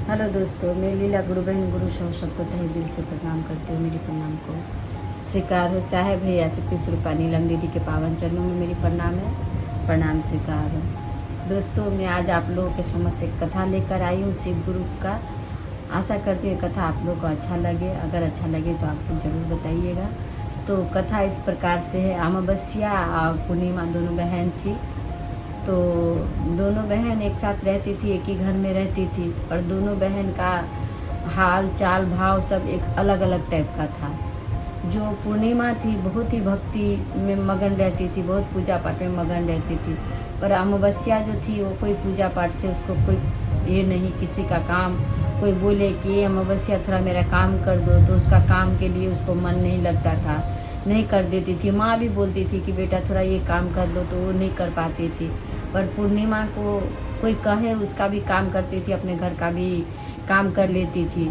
Hello दोस्तों, मैं लीला गुरु बहन गुरु सौ सबको तहे दिल से प्रणाम करती हूँ। मेरी प्रणाम को स्वीकार हो। साहेब भैया से 30 रुपये नीलम दीदी के पावन चरणों में मेरी प्रणाम है, प्रणाम स्वीकार हो। दोस्तों, मैं आज आप लोगों के समक्ष एक कथा लेकर आई हूँ शिव गुरु का। आशा करती हूँ कथा आप लोगों को अच्छा लगे। अगर अच्छा लगे तो आपको ज़रूर बताइएगा। तो कथा इस प्रकार से है। अमावस्या और पूर्णिमा दोनों बहन थी। तो दोनों बहन एक साथ रहती थी, एक ही घर में रहती थी, और दोनों बहन का हाल चाल भाव सब एक अलग अलग टाइप का था। जो पूर्णिमा थी बहुत ही भक्ति में मगन रहती थी, बहुत पूजा पाठ में मगन रहती थी। पर अमावस्या जो थी वो कोई पूजा पाठ से उसको कोई ये नहीं, किसी का काम कोई बोले कि ये अमावस्या थोड़ा मेरा काम कर दो तो उसका काम के लिए उसको मन नहीं लगता था, नहीं कर देती थी। माँ भी बोलती थी कि बेटा थोड़ा ये काम कर लो, तो वो नहीं कर पाती थी। पर पूर्णिमा को कोई कहे उसका भी काम करती थी, अपने घर का भी काम कर लेती थी।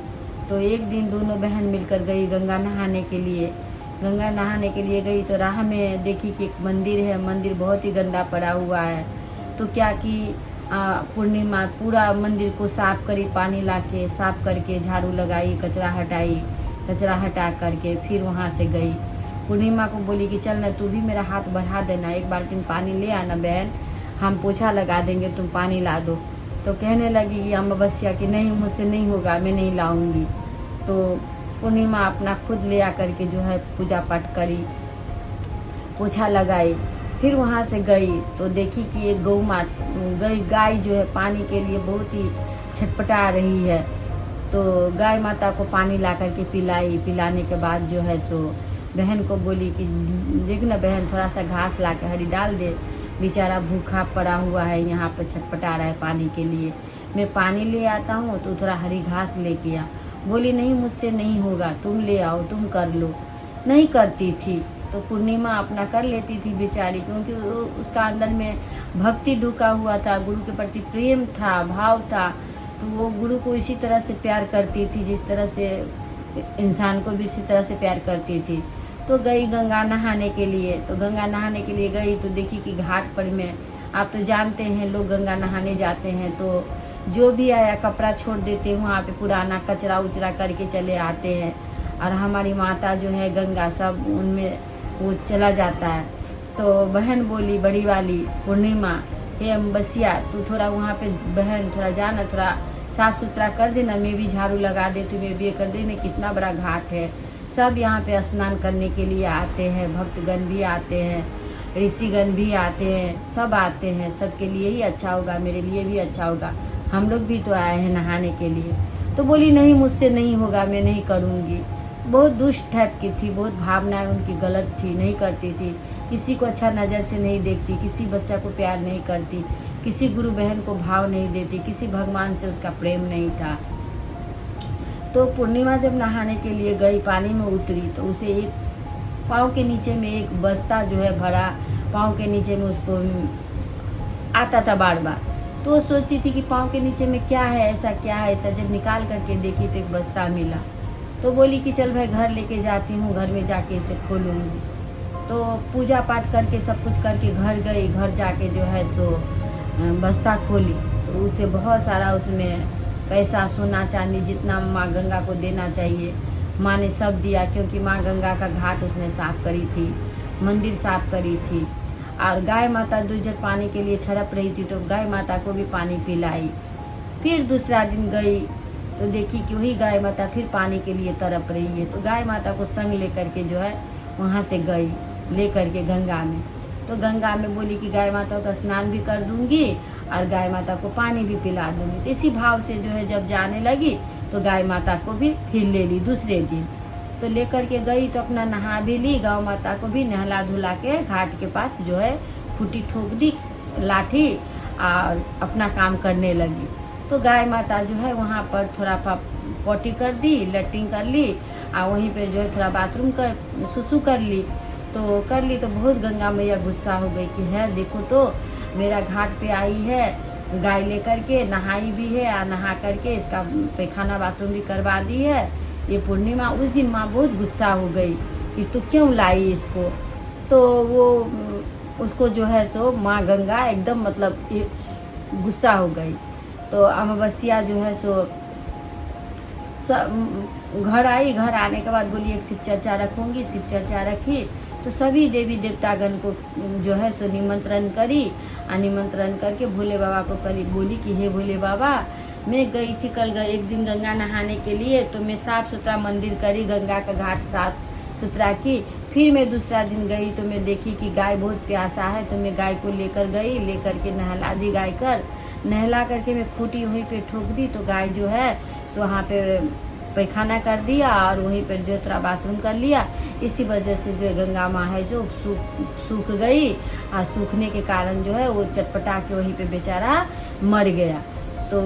तो एक दिन दोनों बहन मिलकर गई गंगा नहाने के लिए। गंगा नहाने के लिए गई तो राह में देखी कि एक मंदिर है, मंदिर बहुत ही गंदा पड़ा हुआ है। तो क्या कि पूर्णिमा पूरा मंदिर को साफ करी, पानी लाके साफ करके झाड़ू लगाई, कचरा हटाई, कचरा हटा करके फिर वहाँ से गई। पूर्णिमा को बोली कि चल ना तू भी मेरा हाथ बढ़ा देना, एक बाल्टी पानी ले आना बहन, हम पोछा लगा देंगे, तुम पानी ला दो। तो कहने लगी कि अमावस्या की नहीं, मुझसे नहीं होगा, मैं नहीं लाऊंगी। तो पूर्णिमा अपना खुद ले आकर के जो है पूजा पाठ करी, पोछा लगाई, फिर वहाँ से गई तो देखी कि एक गाय जो है पानी के लिए बहुत ही छटपटा रही है। तो गाय माता को पानी ला करके पिलाई। पिलाने के बाद जो है सो बहन को बोली कि देख ना बहन, थोड़ा सा घास ला के हरी डाल दे, बेचारा भूखा पड़ा हुआ है, यहाँ पर छटपटा रहा है पानी के लिए। मैं पानी ले आता हूँ तो थोड़ा हरी घास लेके आ। बोली नहीं, मुझसे नहीं होगा, तुम ले आओ, तुम कर लो। नहीं करती थी। तो पूर्णिमा अपना कर लेती थी बेचारी, क्योंकि उसका अंदर में भक्ति ढुका हुआ था, गुरु के प्रति प्रेम था, भाव था। तो वो गुरु को इसी तरह से प्यार करती थी जिस तरह से इंसान को भी इसी तरह से प्यार करती थी। तो गई गंगा नहाने के लिए। तो गंगा नहाने के लिए गई तो देखी कि घाट पर में, आप तो जानते हैं लोग गंगा नहाने जाते हैं तो जो भी आया कपड़ा छोड़ देते हैं वहाँ पे, पुराना कचरा उचरा करके चले आते हैं। और हमारी माता जो है गंगा सब उनमें वो चला जाता है। तो बहन बोली बड़ी वाली पूर्णिमा, हे अमावस्या तू थोड़ा वहाँ पे बहन थोड़ा जाना, थोड़ा साफ सुथरा कर देना, मैं भी झाड़ू लगा दे, तू मैं भी कर देना। कितना बड़ा घाट है, सब यहाँ पे स्नान करने के लिए आते हैं, भक्तगण भी आते हैं, ऋषिगण भी आते हैं, सब आते हैं, सबके लिए ही अच्छा होगा, मेरे लिए भी अच्छा होगा, हम लोग भी तो आए हैं नहाने के लिए। तो बोली नहीं, मुझसे नहीं होगा, मैं नहीं करूँगी। बहुत दुष्ट टाइप की थी, बहुत भावनाएं उनकी गलत थी, नहीं करती थी, किसी को अच्छा नज़र से नहीं देखती, किसी बच्चा को प्यार नहीं करती, किसी गुरु बहन को भाव नहीं देती, किसी भगवान से उसका प्रेम नहीं था। तो पूर्णिमा जब नहाने के लिए गई, पानी में उतरी तो उसे एक पाँव के नीचे में एक बस्ता जो है भरा, पाँव के नीचे में उसको आता था बार बार। तो वो सोचती थी कि पाँव के नीचे में क्या है ऐसा, क्या है ऐसा। जब निकाल करके देखी तो एक बस्ता मिला। तो बोली कि चल भाई घर लेके जाती हूँ, घर में जाके इसे खोलूँगी। तो पूजा पाठ करके सब कुछ करके घर गई। घर जाके जो है सो बस्ता खोली तो उसे बहुत सारा उसमें पैसा, सोना चांदी जितना माँ गंगा को देना चाहिए माँ ने सब दिया, क्योंकि माँ गंगा का घाट उसने साफ करी थी, मंदिर साफ करी थी। और गाय माता दूसरे पानी के लिए छड़प रही थी तो गाय माता को भी पानी पिलाई। फिर दूसरा दिन गई तो देखी कि वही गाय माता फिर पानी के लिए तड़प रही है। तो गाय माता को संग लेकर के जो है वहाँ से गई ले करके गंगा में। तो गंगा में बोली कि गाय माता का स्नान भी कर दूंगी और गाय माता को पानी भी पिला दूंगी। इसी भाव से जो है जब जाने लगी तो गाय माता को भी फिर ले ली दूसरे दिन। तो लेकर के गई तो अपना नहा भी ली, गाँव माता को भी नहला धुला के घाट के पास जो है खूंटी ठोक दी लाठी और अपना काम करने लगी। तो गाय माता जो है वहाँ पर थोड़ा पॉटी कर दी, लैट्रिन कर ली और वहीं पर जो है थोड़ा बाथरूम कर सुसु कर ली। तो बहुत गंगा मैया गुस्सा हो गई कि है देखो तो मेरा घाट पे आई है गाय लेकर के, नहाई भी है और नहा करके इसका पैखाना बाथरूम भी करवा दी है ये पूर्णिमा। उस दिन माँ बहुत गुस्सा हो गई कि तू क्यों लाई इसको। तो वो उसको जो है सो माँ गंगा एकदम मतलब गुस्सा हो गई। तो अमावस्या जो है सो सब घर आई। घर आने के बाद बोली एक शिव चर्चा रखूँगी। शिव चर्चा रखी तो सभी देवी देवतागण को जो है सो निमंत्रण करी। निमंत्रण करके भोले बाबा को करी, बोली कि हे भोले बाबा, मैं गई थी कल एक दिन गंगा नहाने के लिए, तो मैं साफ़ सुथरा मंदिर करी, गंगा का घाट साफ सुथरा की। फिर मैं दूसरा दिन गई तो मैं देखी कि गाय बहुत प्यासा है, तो मैं गाय को लेकर गई, लेकर के नहला दी। गाय कर नहला करके मैं खूटी वहीं पे ठोक दी, तो गाय जो है सो वहाँ पे पैखाना कर दिया और वहीं पर जो थोड़ा बाथरूम कर लिया। इसी वजह से जो गंगा माँ है जो सूख गई, और सूखने के कारण जो है वो चटपटा के वहीं पे बेचारा मर गया। तो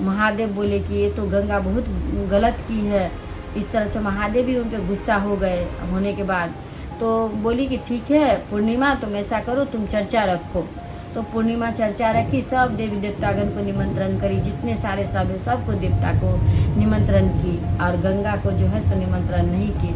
महादेव बोले कि ये तो गंगा बहुत गलत की है। इस तरह से महादेव भी उन पर गुस्सा हो गए। होने के बाद तो बोली कि ठीक है पूर्णिमा, तुम ऐसा करो, तुम चर्चा रखो। तो पूर्णिमा चर्चा रखी, सब देवी देवतागण को निमंत्रण करी, जितने सारे सब है सबको देवता को निमंत्रण की, और गंगा को जो है सो निमंत्रण नहीं की।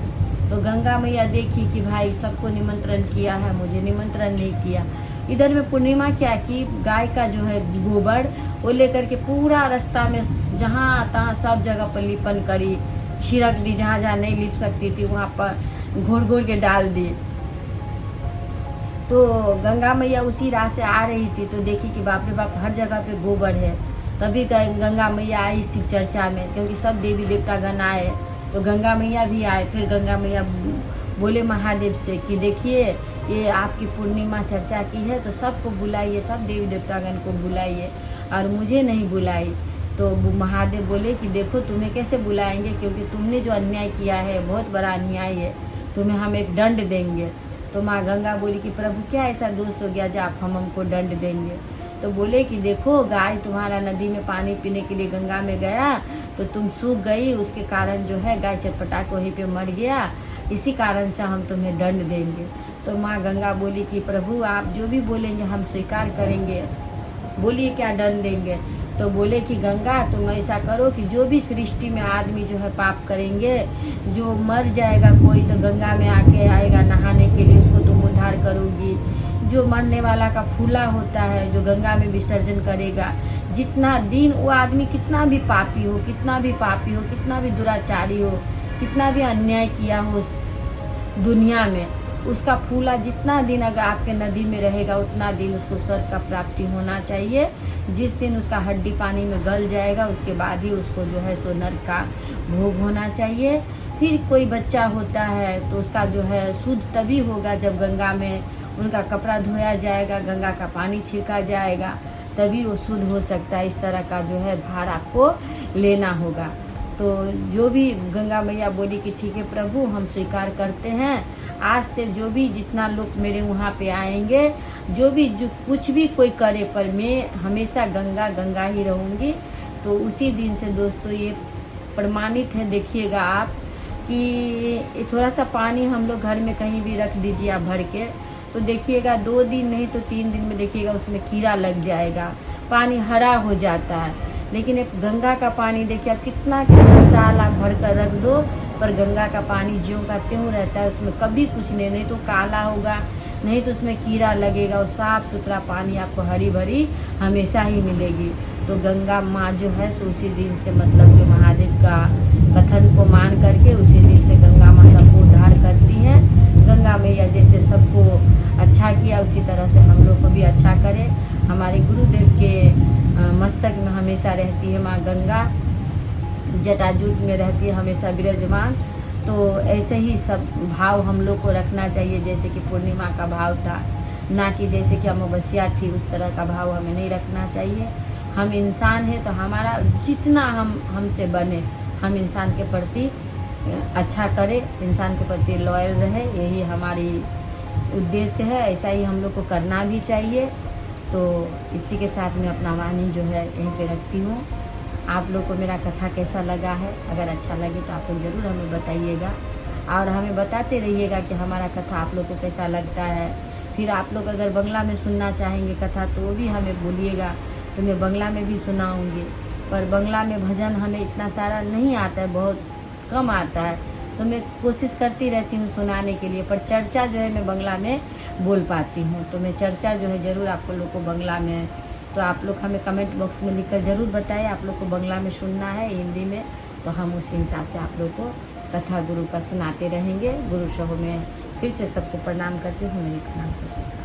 तो गंगा मैया देखी कि भाई सबको निमंत्रण किया है, मुझे निमंत्रण नहीं किया। इधर में पूर्णिमा क्या की, गाय का जो है गोबर वो लेकर के पूरा रास्ता में जहाँ तहाँ सब जगह पर लिपन करी, छिड़क दी, जहाँ जहाँ नहीं लिप सकती थी वहाँ पर घोर घोर के डाल दी। तो गंगा मैया उसी राह से आ रही थी तो देखी कि बाप रे बाप हर जगह पे गोबर है। तभी गंगा मैया आई शिव चर्चा में, क्योंकि सब देवी देवतागण आए तो गंगा मैया भी आए। फिर गंगा मैया बोले महादेव से कि देखिए ये आपकी पूर्णिमा चर्चा की है तो सबको बुलाइए, सब देवी देवतागण को बुलाइए, और मुझे नहीं बुलाई। तो महादेव बोले कि देखो तुम्हें कैसे बुलाएंगे, क्योंकि तुमने जो अन्याय किया है बहुत बड़ा अन्याय है, तुम्हें हम एक दंड देंगे। तो माँ गंगा बोली कि प्रभु क्या ऐसा दोष हो गया जो आप हमको दंड देंगे। तो बोले कि देखो गाय तुम्हारा नदी में पानी पीने के लिए गंगा में गया तो तुम सूख गई, उसके कारण जो है गाय चटपटा के वहीं पे मर गया, इसी कारण से हम तुम्हें दंड देंगे। तो माँ गंगा बोली कि प्रभु आप जो भी बोलेंगे हम स्वीकार करेंगे, बोलिए क्या दंड देंगे। तो बोले कि गंगा तुम ऐसा करो कि जो भी सृष्टि में आदमी जो है पाप करेंगे, जो मर जाएगा कोई तो गंगा में आके आएगा नहाने के लिए, उसको तुम उद्धार करोगी। जो मरने वाला का फूला होता है जो गंगा में विसर्जन करेगा, जितना दिन वो आदमी कितना भी पापी हो, कितना भी पापी हो, कितना भी दुराचारी हो, कितना भी अन्याय किया हो दुनिया में, उसका फूला जितना दिन अगर आपके नदी में रहेगा उतना दिन उसको स्वर्ग का प्राप्ति होना चाहिए। जिस दिन उसका हड्डी पानी में गल जाएगा उसके बाद ही उसको जो है सो नरक का भोग होना चाहिए। फिर कोई बच्चा होता है तो उसका जो है शुद्ध तभी होगा जब गंगा में उनका कपड़ा धोया जाएगा, गंगा का पानी छिड़का जाएगा, तभी वो शुद्ध हो सकता है। इस तरह का जो है भार आपको लेना होगा। तो जो भी गंगा मैया बोली कि ठीक है प्रभु हम स्वीकार करते हैं, आज से जो भी जितना लोग मेरे वहाँ पे आएंगे, जो कुछ भी कोई करे, पर मैं हमेशा गंगा गंगा ही रहूँगी। तो उसी दिन से दोस्तों ये प्रमाणित है, देखिएगा आप कि थोड़ा सा पानी हम लोग घर में कहीं भी रख दीजिए आप भर के, तो देखिएगा 2 दिन नहीं तो 3 दिन में देखिएगा उसमें कीड़ा लग जाएगा, पानी हरा हो जाता है। लेकिन एक गंगा का पानी देखिए आप कितना साल आप भर कर रख दो, पर गंगा का पानी ज्यों का त्यों रहता है, उसमें कभी कुछ नहीं तो काला होगा, नहीं तो उसमें कीड़ा लगेगा। और साफ सुथरा पानी आपको हरी भरी हमेशा ही मिलेगी। तो गंगा माँ जो है सो उसी दिन से मतलब जो महादेव का कथन को मान करके उसी दिन से गंगा माँ सबको उद्धार करती हैं। गंगा मैया जैसे सबको अच्छा किया उसी तरह से हम लोग को भी अच्छा करे। हमारे गुरुदेव के मस्तक में हमेशा रहती है माँ गंगा, जटाजूट में रहती है हमेशा विराजमान। तो ऐसे ही सब भाव हम लोग को रखना चाहिए, जैसे कि पूर्णिमा का भाव था, ना कि जैसे कि अमावस्या थी उस तरह का भाव हमें नहीं रखना चाहिए। हम इंसान हैं तो हमारा जितना हमसे बने हम इंसान के प्रति अच्छा करें, इंसान के प्रति लॉयल रहे, यही हमारी उद्देश्य है। ऐसा ही हम लोग को करना भी चाहिए। तो इसी के साथ में अपना वाणी जो है यहीं पे रखती हूँ। आप लोग को मेरा कथा कैसा लगा है, अगर अच्छा लगे तो आप लोग ज़रूर हमें बताइएगा, और हमें बताते रहिएगा कि हमारा कथा आप लोग को कैसा लगता है। फिर आप लोग अगर बंगला में सुनना चाहेंगे कथा तो वो भी हमें बोलिएगा, तो मैं बंगला में भी सुनाऊँगी। पर बंगला में भजन हमें इतना सारा नहीं आता है, बहुत कम आता है, तो मैं कोशिश करती रहती हूँ सुनाने के लिए। पर चर्चा जो है मैं बंगला में बोल पाती हूँ, तो मैं चर्चा जो है ज़रूर आप लोग को बंगला में, तो आप लोग हमें कमेंट बॉक्स में लिखकर ज़रूर बताएं आप लोग को बंगला में सुनना है हिंदी में, तो हम उसी हिसाब से आप लोग को कथा गुरु का सुनाते रहेंगे। गुरु शहो में फिर से सबको प्रणाम करती हूँ, मेरी प्रणाम करती हूँ।